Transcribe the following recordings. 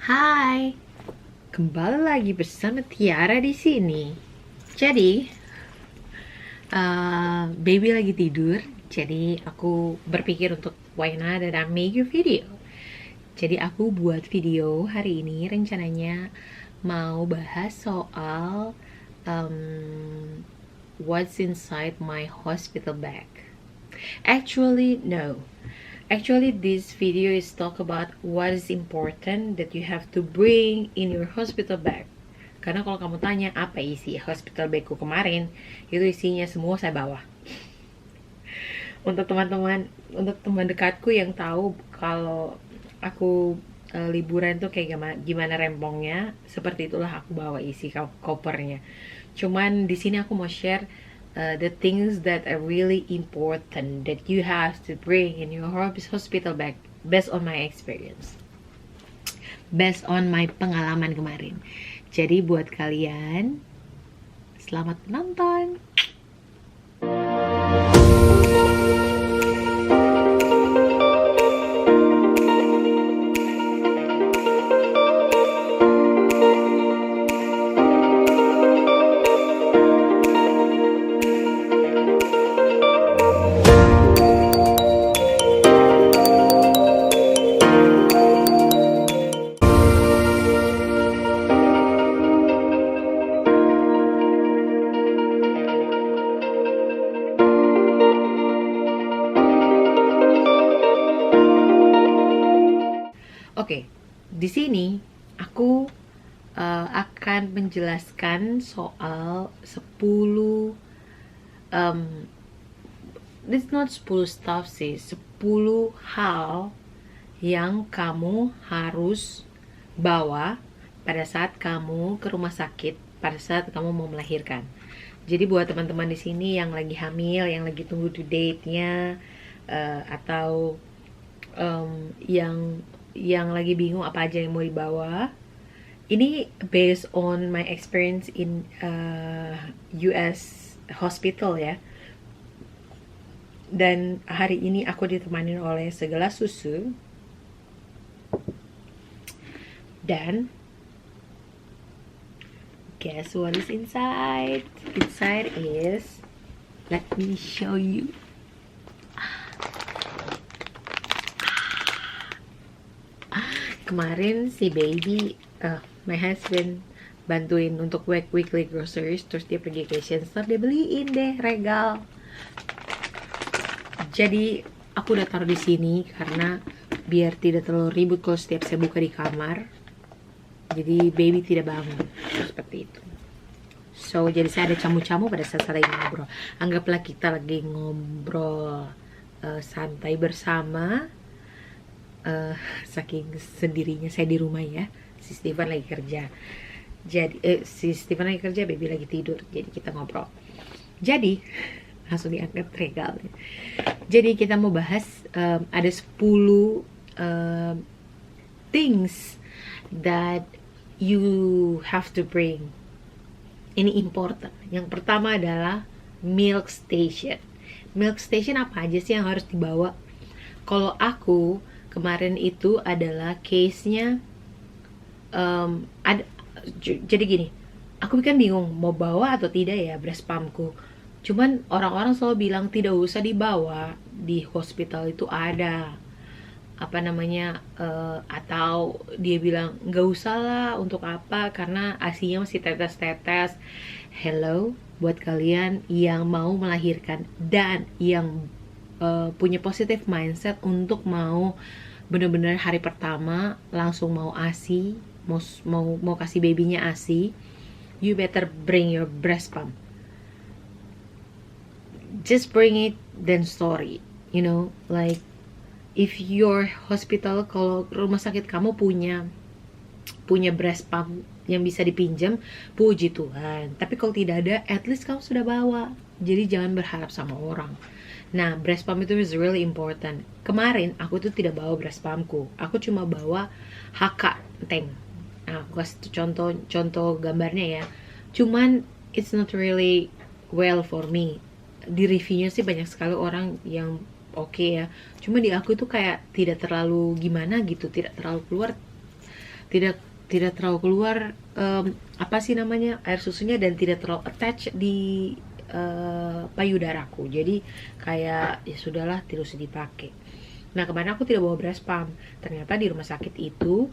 Hai, kembali lagi bersama Tiara di sini. Jadi, baby lagi tidur. Jadi aku berpikir untuk why not that I make a video. Jadi aku buat video hari ini rencananya mau bahas soal what's inside my hospital bag. Actually, no. Actually, this video is talk about what is important that you have to bring in your hospital bag. Karena kalau kamu tanya apa isi hospital bagku kemarin, itu isinya semua saya bawa. Untuk teman dekatku yang tahu kalau aku liburan tuh kayak gimana rempongnya, seperti itulah aku bawa isi kopernya. Cuman di sini aku mau share the things that are really important that you have to bring in your hospital bag based on my experience, based on my pengalaman kemarin. Jadi buat kalian, selamat menonton. Oke, di sini aku akan menjelaskan soal 10 it's not 10 stuff sih, 10 hal yang kamu harus bawa pada saat kamu ke rumah sakit, pada saat kamu mau melahirkan. Jadi buat teman-teman di sini yang lagi hamil, yang lagi tunggu due date-nya, atau yang lagi bingung apa aja yang mau dibawa. Ini based on my experience in US hospital ya. Dan hari ini aku ditemani oleh segelas susu. Dan guess what is inside? Inside is, let me show you. Kemarin si baby, my husband bantuin untuk weekly groceries, terus dia pergi ke Asian Store, dia beliin deh regal. Jadi aku udah taruh di sini karena biar tidak terlalu ribut kalau setiap saya buka di kamar. Jadi baby tidak bangun, seperti itu. So jadi saya ada camu-camu pada saat saya lagi ngobrol. Anggaplah kita lagi ngobrol santai bersama. Saking sendirinya saya di rumah ya, si Steven lagi kerja. Jadi si Steven lagi kerja, baby lagi tidur. Jadi kita ngobrol. Jadi langsung diangkat regalnya. Jadi kita mau bahas ada 10 things that you have to bring. Ini important. Yang pertama adalah milk station. Milk station apa aja sih yang harus dibawa? Kalau aku kemarin itu adalah case-nya jadi gini, aku kan bingung mau bawa atau tidak ya breast pumpku. Cuman orang-orang selalu bilang tidak usah dibawa, di hospital itu ada apa namanya, atau dia bilang nggak usah lah, untuk apa, karena asinya masih tetes-tetes. Hello, buat kalian yang mau melahirkan dan yang punya positive mindset untuk mau bener-bener hari pertama langsung mau ASI, mau kasih babynya ASI, you better bring your breast pump. Just bring it, then story, you know, like if your hospital, kalau rumah sakit kamu punya breast pump yang bisa dipinjam, puji Tuhan. Tapi kalau tidak ada, at least kamu sudah bawa. Jadi jangan berharap sama orang. Nah, breast pump itu is really important. Kemarin aku tuh tidak bawa breast pumpku. Aku cuma bawa HK tank. Nah, aku kasih contoh gambarnya ya. Cuman it's not really well for me. Di reviewnya sih banyak sekali orang yang oke ya. Cuma di aku itu kayak tidak terlalu gimana gitu, tidak terlalu keluar. tidak tidak terlalu keluar apa sih namanya, air susunya, dan tidak terlalu attach di payudaraku. Jadi kayak ya sudahlah, tidak usah dipakai. Nah, kemarin aku tidak bawa breast pump. Ternyata di rumah sakit itu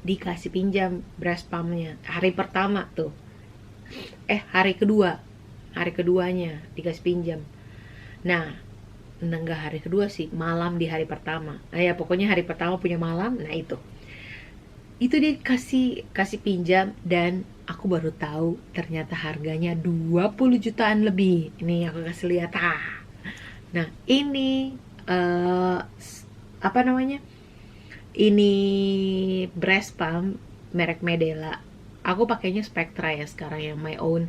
dikasih pinjam breast pumpnya hari pertama tuh. Hari keduanya dikasih pinjam. Nah, enggak hari kedua sih, malam di hari pertama. Nah, ya pokoknya hari pertama punya malam. Nah, itu dia kasih pinjam, dan aku baru tahu ternyata harganya 20 jutaan lebih. Ini aku kasih lihat. Nah, ini apa namanya? Ini breast pump merek Medela. Aku pakainya Spectra ya sekarang, yang my own.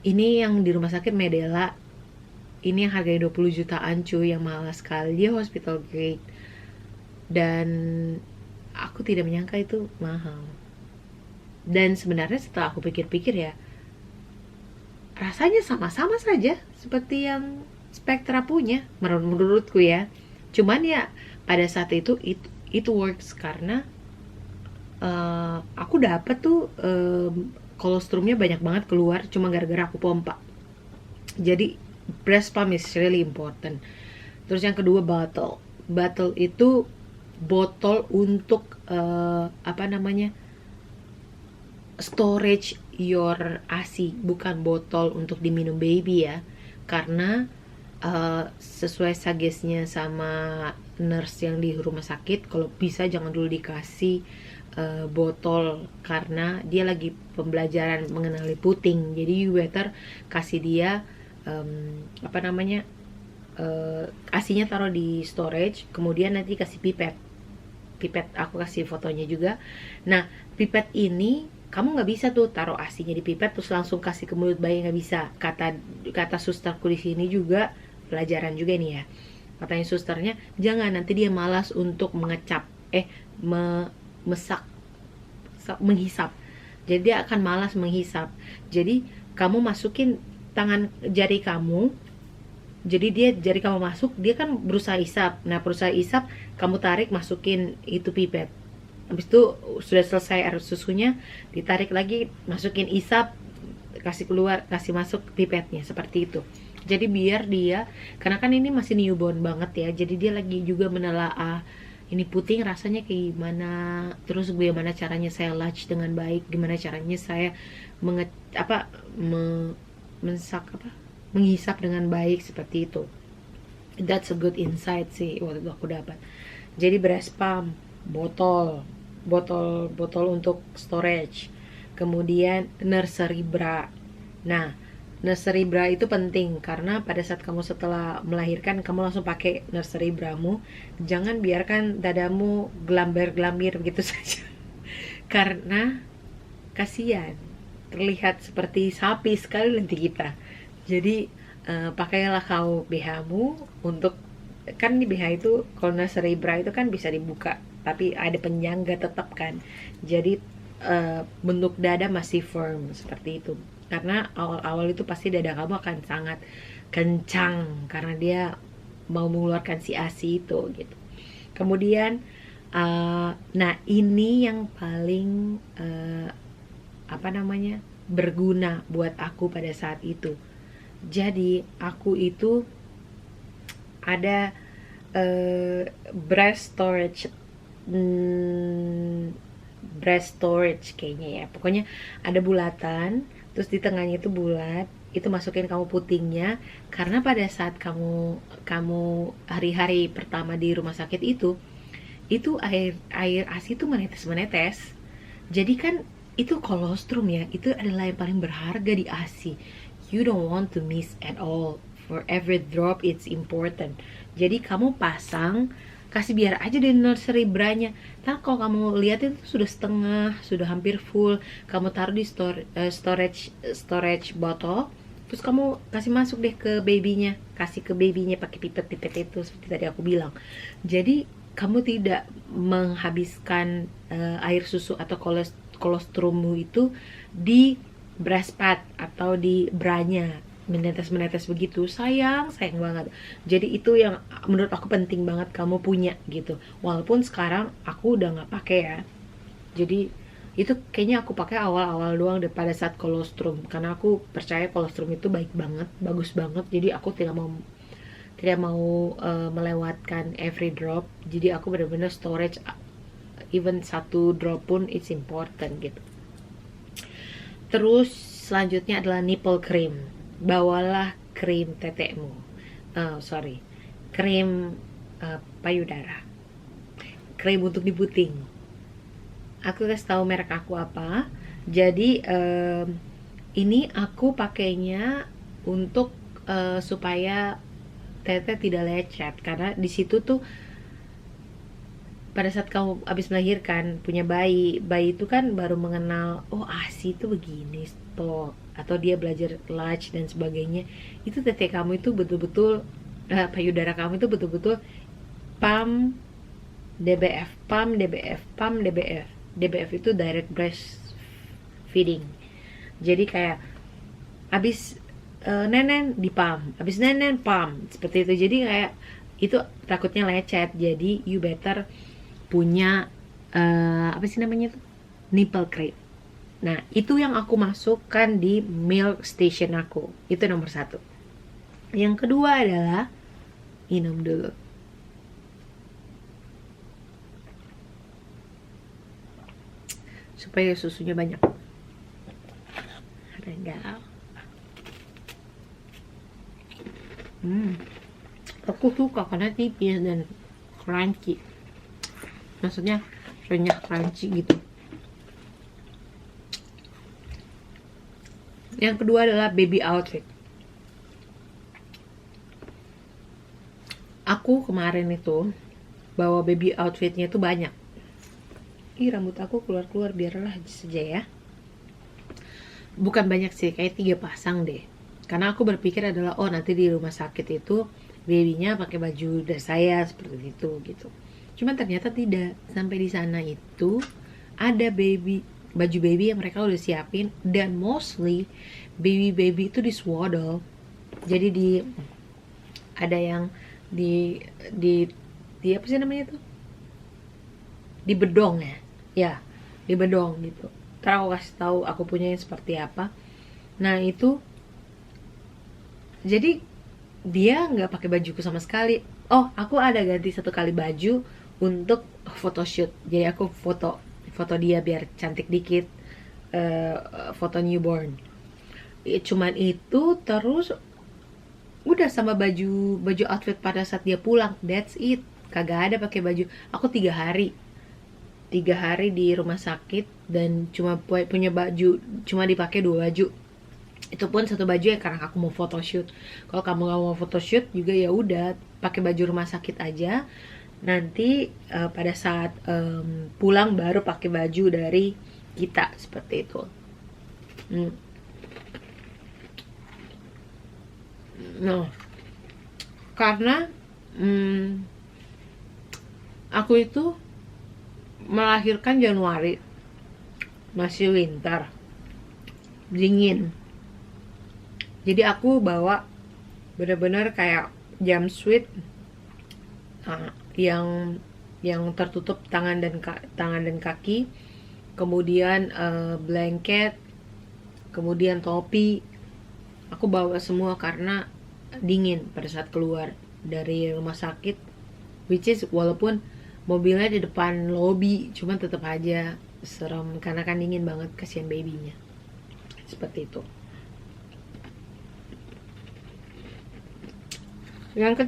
Ini yang di rumah sakit Medela. Ini yang harganya 20 jutaan cuy, yang mahal sekali. Dia hospital grade. Dan aku tidak menyangka itu mahal. Dan sebenarnya setelah aku pikir-pikir ya, rasanya sama-sama saja seperti yang Spectra punya menurutku ya. Cuman ya pada saat itu works karena aku dapet tuh kolostrumnya banyak banget keluar cuma gara-gara aku pompa. Jadi breast pump is really important. Terus yang kedua, bottle itu botol untuk apa namanya, storage your ASI, bukan botol untuk diminum baby ya. Karena sesuai suggestnya sama nurse yang di rumah sakit, kalau bisa jangan dulu dikasih botol, karena dia lagi pembelajaran mengenali puting. Jadi you better kasih dia apa namanya, asinya taruh di storage, kemudian nanti kasih pipet. Aku kasih fotonya juga. Nah, pipet ini kamu nggak bisa tuh taruh asinya di pipet terus langsung kasih ke mulut bayi, nggak bisa. Kata susterku di sini juga, pelajaran juga nih ya, katanya susternya, jangan, nanti dia malas untuk mengecap menghisap. Jadi dia akan malas menghisap. Jadi kamu masukin jari kamu masuk, dia kan berusaha isap. Nah, berusaha isap, kamu tarik, masukin itu pipet. Habis itu sudah selesai air susunya, ditarik lagi, masukin isap, kasih keluar, kasih masuk pipetnya, seperti itu. Jadi biar dia, karena kan ini masih newborn banget ya, jadi dia lagi juga menelaah ini puting rasanya kayak gimana, terus bagaimana caranya saya latch dengan baik, gimana caranya saya menghisap dengan baik, seperti itu. That's a good insight sih waktu itu aku dapat. Jadi breast pump, botol untuk storage, kemudian nursery bra. Nah, nursery bra itu penting karena pada saat kamu setelah melahirkan, kamu langsung pakai nursery bramu. Jangan biarkan dadamu gelambir begitu saja. Karena kasihan, terlihat seperti sapi sekali nanti kita. Jadi pakailah kau BH-mu untuk, kan di BH itu kalau nursery bra itu kan bisa dibuka, tapi ada penyangga tetap kan. Jadi bentuk dada masih firm seperti itu. Karena awal-awal itu pasti dada kamu akan sangat kencang karena dia mau mengeluarkan si ASI itu gitu. Kemudian nah ini yang paling berguna buat aku pada saat itu. Jadi aku itu ada breast storage kayaknya ya. Pokoknya ada bulatan, terus di tengahnya itu bulat, itu masukin kamu putingnya. Karena pada saat kamu hari-hari pertama di rumah sakit itu air ASI itu menetes. Jadi kan itu kolostrum ya, itu adalah yang paling berharga di ASI. You don't want to miss at all. For every drop it's important. Jadi kamu pasang, kasih biar aja di nursery bra-nya. Nah, kalau kamu lihat itu sudah setengah, sudah hampir full, kamu taruh di storage botol, terus kamu kasih masuk deh ke babynya, kasih ke babynya pakai pipet itu seperti tadi aku bilang. Jadi kamu tidak menghabiskan air susu atau kolostrummu itu di breast pad atau di bra-nya, menetes begitu. sayang banget. Jadi itu yang menurut aku penting banget kamu punya gitu. Walaupun sekarang aku udah nggak pakai ya, Jadi itu kayaknya aku pakai awal-awal doang deh pada saat kolostrum, karena aku percaya kolostrum itu baik banget, bagus banget. Jadi aku tidak mau melewatkan every drop. Jadi aku benar-benar storage, even satu drop pun it's important gitu. Terus selanjutnya adalah nipple cream. Bawalah krim tetekmu. Sorry, krim payudara. Krim untuk di puting. Aku kasih tahu merek aku apa. Jadi ini aku pakainya untuk supaya tete tidak lecet, karena di situ tuh pada saat kamu habis melahirkan punya bayi itu kan baru mengenal oh ASI itu begini toh, atau dia belajar latch dan sebagainya. Itu tete kamu itu betul-betul payudara kamu itu betul-betul pam DBF, pam DBF, pam DBF. DBF itu direct breast feeding. Jadi kayak abis nenen di pam, abis nenen pam, seperti itu. Jadi kayak itu takutnya lecet. Jadi you better punya apa sih namanya tuh, nipple cream. Nah itu yang aku masukkan di milk station aku. Itu nomor 1. Yang kedua adalah minum dulu. Supaya susunya banyak. Rendah. Aku suka karena tipis dan crunchy. Maksudnya renyah crunchy gitu. Yang kedua adalah baby outfit. Aku kemarin itu bawa baby outfitnya itu banyak. Rambut aku keluar-keluar, biarlah saja ya. Bukan banyak sih, kayak 3 pasang deh. Karena aku berpikir adalah oh nanti di rumah sakit itu babynya pakai baju udah saya seperti itu gitu. Cuman ternyata tidak. Sampai di sana itu ada baju baby yang mereka udah siapin, dan mostly baby itu di swaddle. Jadi ada yang di apa sih namanya tuh? Di bedong ya. Ya, di bedong gitu. Ntar aku kasih tahu aku punya yang seperti apa. Nah, itu jadi dia nggak pakai bajuku sama sekali. Oh, aku ada ganti 1 kali baju untuk photoshoot. Jadi aku foto dia biar cantik dikit, foto newborn. Cuman itu, terus udah sama baju outfit pada saat dia pulang. That's it. Kagak ada pakai baju. Aku 3 hari di rumah sakit dan cuma punya baju, cuma dipakai 2 baju. Itu pun 1 baju ya karena aku mau photoshoot. Kalau kamu gak mau photoshoot juga ya udah pakai baju rumah sakit aja. Nanti pada saat pulang baru pakai baju dari kita, seperti itu. Nah, karena aku itu melahirkan Januari, masih winter, dingin. Jadi aku bawa bener-bener kayak jumpsuit yang tertutup tangan dan kaki, kemudian blanket, kemudian topi. Aku bawa semua karena dingin pada saat keluar dari rumah sakit, which is walaupun mobilnya di depan lobi, cuman tetap aja serem karena kan dingin banget, kasihan babynya. Seperti itu. Yang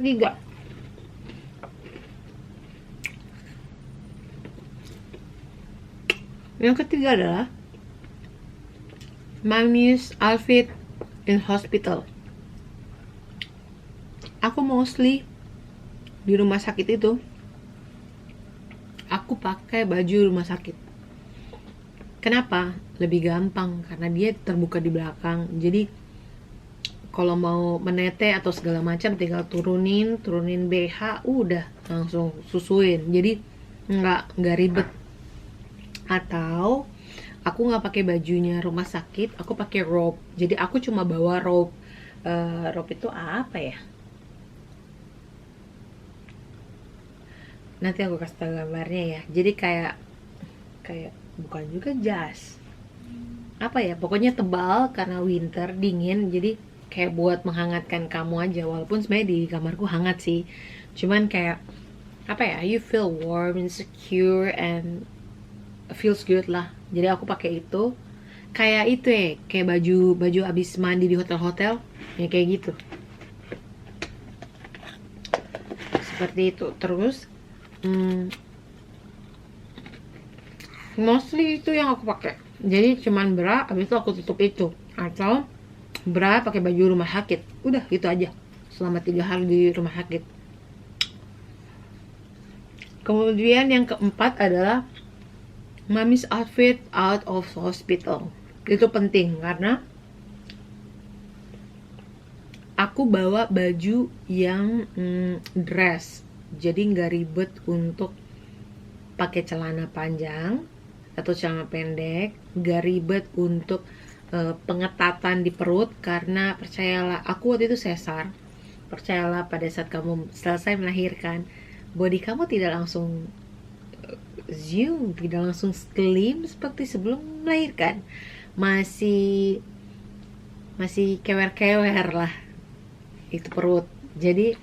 ketiga adalah mommy's outfit in hospital. Aku mostly di rumah sakit itu aku pakai baju rumah sakit. Kenapa? Lebih gampang karena dia terbuka di belakang. Jadi kalau mau menete atau segala macam tinggal turunin BH, udah langsung susuin. Jadi nggak ribet. Atau aku nggak pakai bajunya rumah sakit, aku pakai robe. Jadi aku cuma bawa robe. Robe itu apa ya? Nanti aku kasih tahu gambarnya ya. Jadi kayak bukan juga jas, apa ya, pokoknya tebal karena winter, dingin, jadi kayak buat menghangatkan kamu aja. Walaupun sebenarnya di kamarku hangat sih, cuman kayak apa ya, you feel warm and secure and feels good lah. Jadi aku pakai itu, kayak itu ya, kayak baju baju abis mandi di hotel-hotel ya, kayak gitu, seperti itu. Terus mostly itu yang aku pakai. Jadi cuman bra, abis itu aku tutup itu, atau bra pakai baju rumah sakit. Udah itu aja selama 3 hari di rumah sakit. Kemudian yang keempat adalah mommy's outfit out of hospital. Itu penting karena aku bawa baju yang dress, jadi nggak ribet untuk pakai celana panjang atau celana pendek, nggak ribet untuk pengetatan di perut, karena percayalah, aku waktu itu sesar. Percayalah, pada saat kamu selesai melahirkan, body kamu tidak langsung zoom, tidak langsung slim seperti sebelum melahirkan. Masih kewer-kewer lah itu perut. Jadi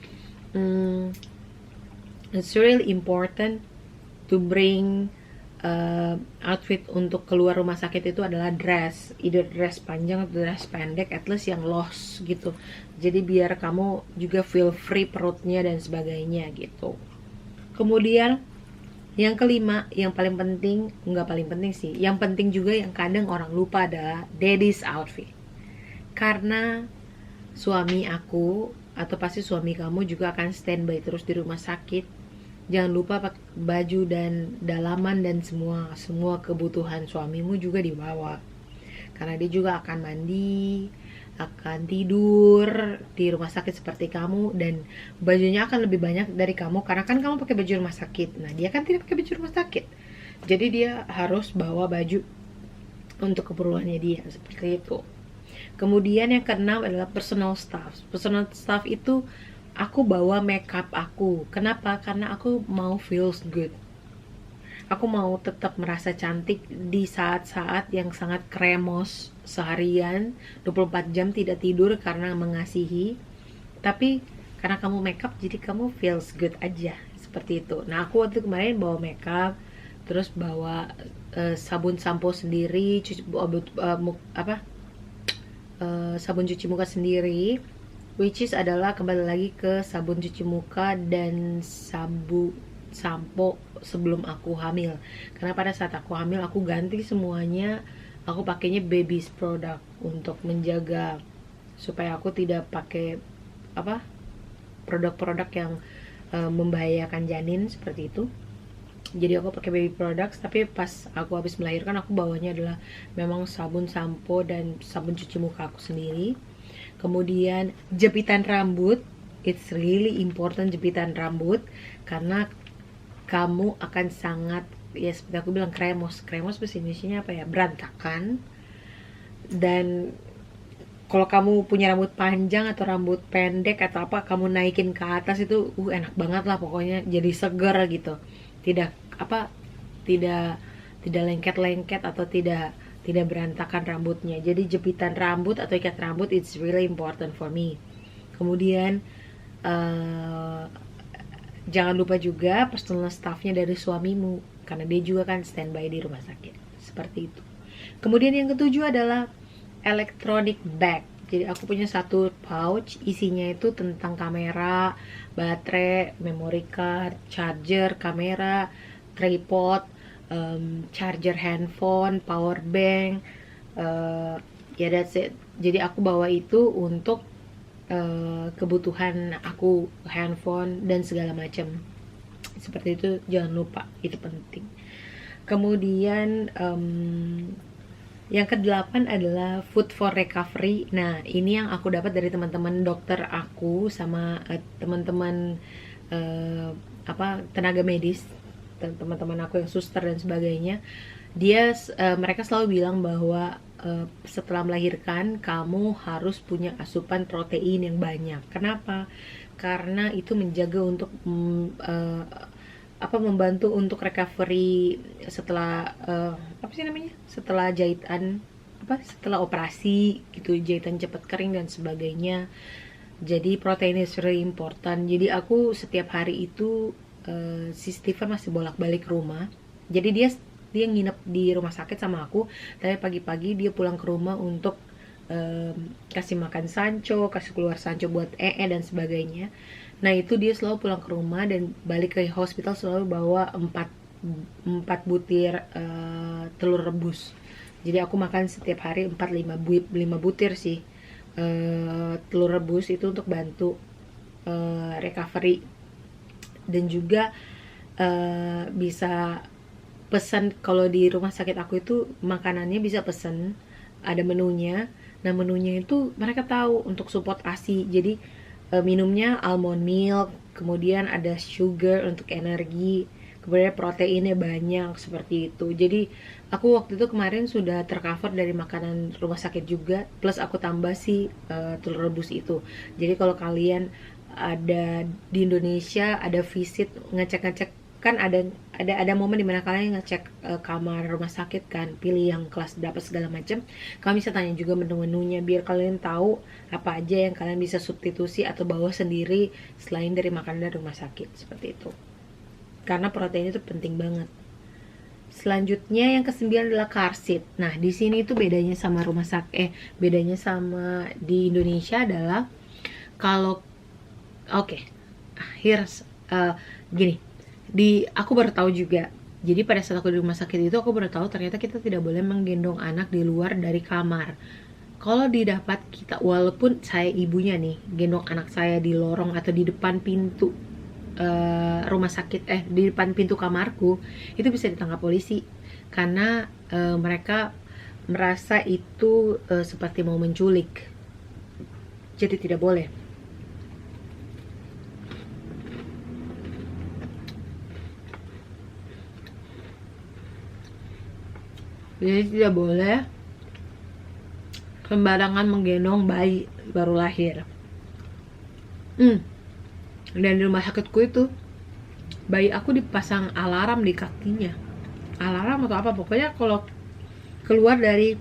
it's really important to bring outfit untuk keluar rumah sakit itu adalah dress, either dress panjang atau dress pendek, at least yang loose gitu. Jadi biar kamu juga feel free perutnya dan sebagainya gitu. Kemudian yang kelima, yang paling penting, nggak paling penting sih, yang penting juga yang kadang orang lupa adalah daddy's outfit. Karena suami aku, atau pasti suami kamu juga akan standby terus di rumah sakit. Jangan lupa pakai baju dan dalaman dan semua kebutuhan suamimu juga dibawa. Karena dia juga akan mandi, akan tidur di rumah sakit seperti kamu, dan bajunya akan lebih banyak dari kamu karena kan kamu pakai baju rumah sakit. Nah, dia kan tidak pakai baju rumah sakit. Jadi dia harus bawa baju untuk keperluannya dia, seperti itu. Kemudian yang keenam adalah personal stuff. Personal stuff itu aku bawa makeup aku. Kenapa? Karena aku mau feels good. Aku mau tetap merasa cantik di saat-saat yang sangat kremos seharian, 24 jam tidak tidur karena mengasihi. Tapi karena kamu makeup, jadi kamu feels good aja, seperti itu. Nah, aku waktu kemarin bawa makeup, terus bawa sabun sampo sendiri, sabun cuci muka sendiri, which is adalah kembali lagi ke sabun cuci muka dan sampo sebelum aku hamil. Karena pada saat aku hamil aku ganti semuanya, aku pakainya baby's product untuk menjaga supaya aku tidak pakai produk-produk yang membahayakan janin, seperti itu. Jadi aku pakai baby products, tapi pas aku habis melahirkan aku bawanya adalah memang sabun sampo dan sabun cuci muka aku sendiri. Kemudian jepitan rambut, it's really important jepitan rambut, karena kamu akan sangat, ya seperti aku bilang, kremos bahasa Indonesianya apa ya, berantakan. Dan kalau kamu punya rambut panjang atau rambut pendek atau apa, kamu naikin ke atas itu enak banget lah pokoknya, jadi seger gitu. Tidak lengket-lengket atau tidak berantakan rambutnya. Jadi jepitan rambut atau ikat rambut it's really important for me. Kemudian jangan lupa juga personal staffnya dari suamimu, karena dia juga kan standby di rumah sakit, seperti itu. Kemudian yang ketujuh adalah electronic bag. Jadi aku punya satu pouch, isinya itu tentang kamera, baterai, memory card, charger kamera, tripod, charger handphone, power bank, ya that's it. Jadi aku bawa itu untuk kebutuhan aku, handphone dan segala macam. Seperti itu, jangan lupa, itu penting. Kemudian yang ke-8 adalah food for recovery. Nah, ini yang aku dapat dari teman-teman dokter aku sama teman-teman tenaga medis, teman-teman aku yang suster dan sebagainya. Mereka selalu bilang bahwa setelah melahirkan kamu harus punya asupan protein yang banyak. Kenapa? Karena itu menjaga untuk membantu untuk recovery setelah apa sih namanya, setelah jahitan, setelah operasi gitu, jahitan cepat kering dan sebagainya. Jadi protein is very important. Jadi aku setiap hari itu si Steven masih bolak-balik rumah. Jadi dia nginep di rumah sakit sama aku, tapi pagi-pagi dia pulang ke rumah untuk kasih makan Sancho, kasih keluar Sancho buat dan sebagainya. Nah itu dia selalu pulang ke rumah dan balik ke hospital selalu bawa 4 butir telur rebus. Jadi aku makan setiap hari 4-5 butir sih telur rebus itu untuk bantu recovery. Dan juga bisa pesan, kalau di rumah sakit aku itu makanannya bisa pesan, ada menunya. Nah menunya itu mereka tahu untuk support ASI. Jadi minumnya almond milk, kemudian ada sugar untuk energi, kemudian proteinnya banyak seperti itu. Jadi aku waktu itu kemarin sudah tercover dari makanan rumah sakit juga, plus aku tambah si telur rebus itu. Jadi kalau kalian ada di Indonesia, ada visit ngecek-ngecek, kan ada momen dimana kalian ngecek kamar rumah sakit kan, pilih yang kelas berapa segala macam. Kalian bisa tanya juga menu-menunya biar kalian tahu apa aja yang kalian bisa substitusi atau bawa sendiri selain dari makanan dari rumah sakit, seperti itu. Karena protein itu penting banget. Selanjutnya yang ke-9 adalah karsit. Nah, di sini itu bedanya sama rumah sakit bedanya sama di Indonesia adalah kalau here's gini. Aku baru tahu juga. Jadi pada saat aku di rumah sakit itu aku baru tahu ternyata kita tidak boleh menggendong anak di luar dari kamar. Kalau didapat kita, walaupun saya ibunya nih, gendong anak saya di lorong atau di depan pintu rumah sakit, di depan pintu kamarku, itu bisa ditangkap polisi karena mereka merasa itu seperti mau menculik. Jadi tidak boleh. Jadi tidak boleh sembarangan menggendong bayi baru lahir. Dan di rumah sakitku itu bayi aku dipasang alarm di kakinya. Alarm atau apa, pokoknya kalau keluar dari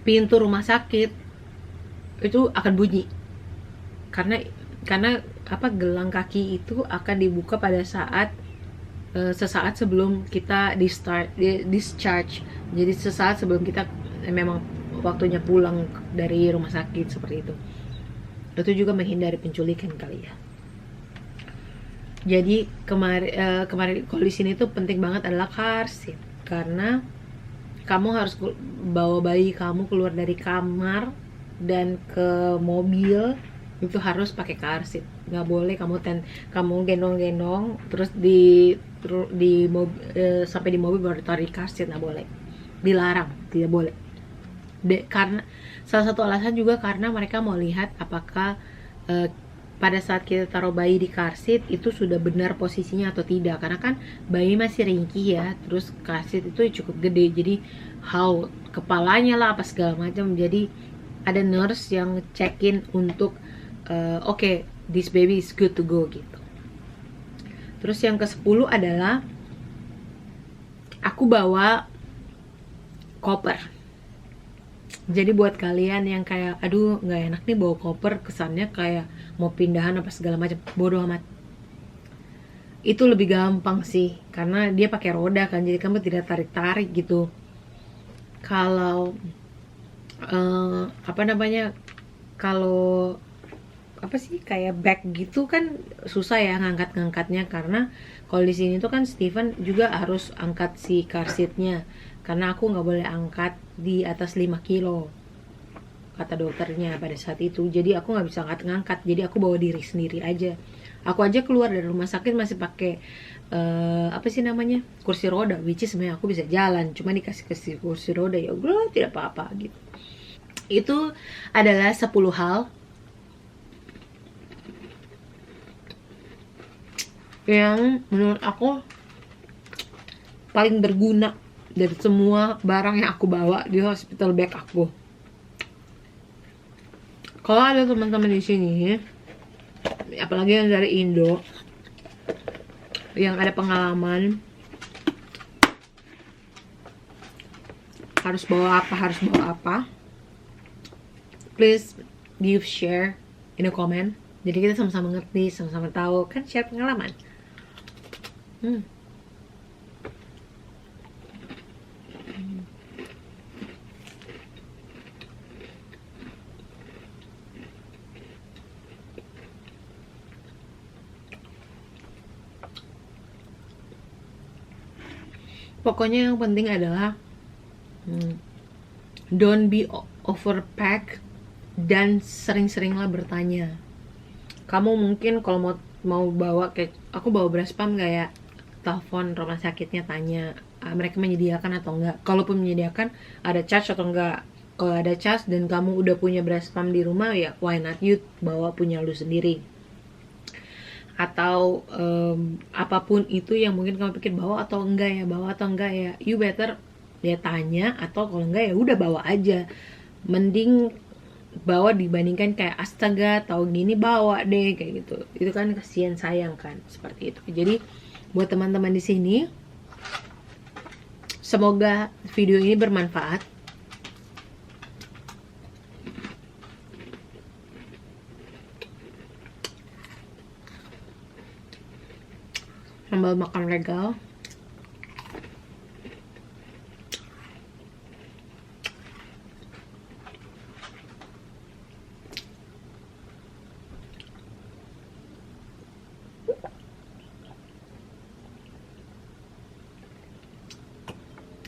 pintu rumah sakit itu akan bunyi. Karena gelang kaki itu akan dibuka pada saat sesaat sebelum kita discharge. Jadi sesaat sebelum kita memang waktunya pulang dari rumah sakit, seperti itu. Itu juga menghindari penculikan kali ya. Jadi kemarin kalau di sini tuh penting banget adalah car seat, karena kamu harus bawa bayi kamu keluar dari kamar dan ke mobil itu harus pakai car seat. Nggak boleh kamu gendong-gendong terus sampai di mobil baru tarik car seat, nggak boleh, dilarang, tidak boleh. Karena salah satu alasan juga karena mereka mau lihat apakah pada saat kita taruh bayi di car seat itu sudah benar posisinya atau tidak, karena kan bayi masih ringkih ya, terus car seat itu cukup gede, jadi kepalanya lah apa segala macam. Jadi ada nurse yang check-in untuk okay, this baby is good to go gitu. Terus yang ke-10 adalah aku bawa koper. Jadi buat kalian yang kayak aduh nggak enak nih bawa koper, kesannya kayak mau pindahan apa segala macam, bodoh amat. Itu lebih gampang sih karena dia pakai roda kan, jadi kamu tidak tarik-tarik gitu. Kalau kalau kayak bag gitu kan susah ya ngangkat-ngangkatnya, karena kalau di sini tuh kan Steven juga harus angkat si car seatnya, karena aku nggak boleh angkat di atas 5 kilo kata dokternya pada saat itu. Jadi aku nggak bisa ngangkat, jadi aku bawa diri sendiri aja. Aku aja keluar dari rumah sakit masih pakai kursi roda, which is sebenarnya aku bisa jalan, cuma dikasih kursi roda, ya udah tidak apa-apa gitu. Itu adalah 10 hal yang menurut aku paling berguna dari semua barang yang aku bawa di hospital bag aku. Kalau ada teman-teman di sini, apalagi yang dari Indo, yang ada pengalaman harus bawa apa, please give share in the comment. Jadi kita sama-sama ngerti, sama-sama tahu, kan share pengalaman. Pokoknya yang penting adalah don't be overpack dan sering-seringlah bertanya. Kamu mungkin kalau mau bawa, kayak aku bawa beras pam gak ya, telepon rumah sakitnya, tanya mereka menyediakan atau enggak. Kalaupun menyediakan, ada charge atau enggak. Kalau ada charge dan kamu udah punya beras pam di rumah, ya why not you bawa punya lu sendiri. Atau apapun itu yang mungkin kamu pikir bawa atau enggak ya, you better ya tanya, atau kalau enggak ya udah bawa aja. Mending bawa dibandingkan kayak astaga tahu gini bawa deh kayak gitu. Itu kan kasihan, sayang kan, seperti itu. Jadi buat teman-teman di sini, semoga video ini bermanfaat. Sambil makan regal.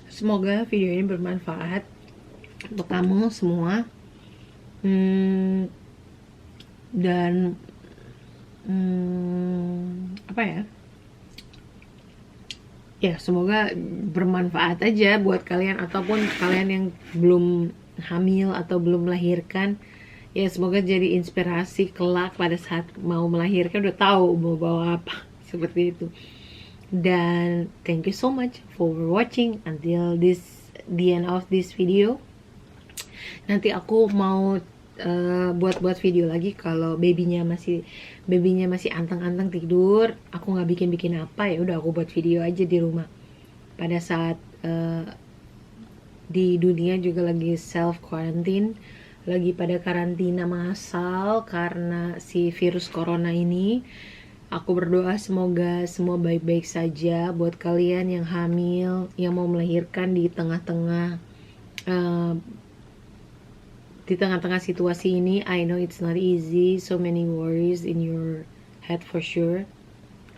Semoga video ini bermanfaat untuk kamu semua. Dan apa ya? Ya semoga bermanfaat aja buat kalian, ataupun kalian yang belum hamil atau belum melahirkan, ya semoga jadi inspirasi kelak pada saat mau melahirkan udah tahu mau bawa apa. Seperti itu. Dan thank you so much for watching until the end of this video. Nanti aku mau buat video lagi kalau babynya masih anteng-anteng tidur. Aku nggak bikin apa, ya udah aku buat video aja di rumah. Pada saat di dunia juga lagi self quarantine, lagi pada karantina massal karena si virus corona ini. Aku berdoa semoga semua baik-baik saja buat kalian yang hamil, yang mau melahirkan di tengah-tengah situasi ini. I know it's not easy, so many worries in your head for sure.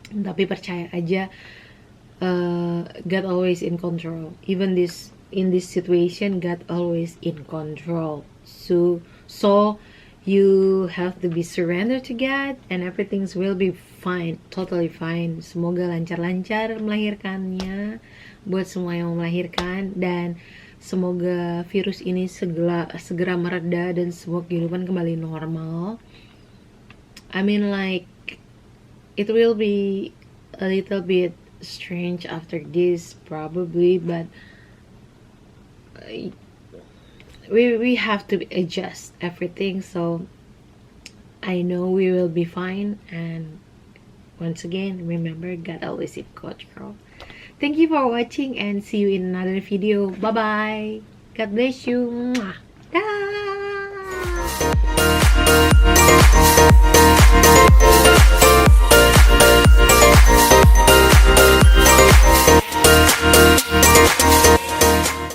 Tapi percaya aja, God always in control. Even in this situation, God always in control. So you have to be surrendered to God, and everything will be fine, totally fine. Semoga lancar-lancar melahirkannya buat semua yang mau melahirkan, dan semoga virus ini segera mereda dan semua kehidupan kembali normal. I mean, like, it will be a little bit strange after this probably, but we have to adjust everything. So I know we will be fine, and once again, remember, God always in control. Thank you for watching, and see you in another video. Bye bye. God bless you. Dah.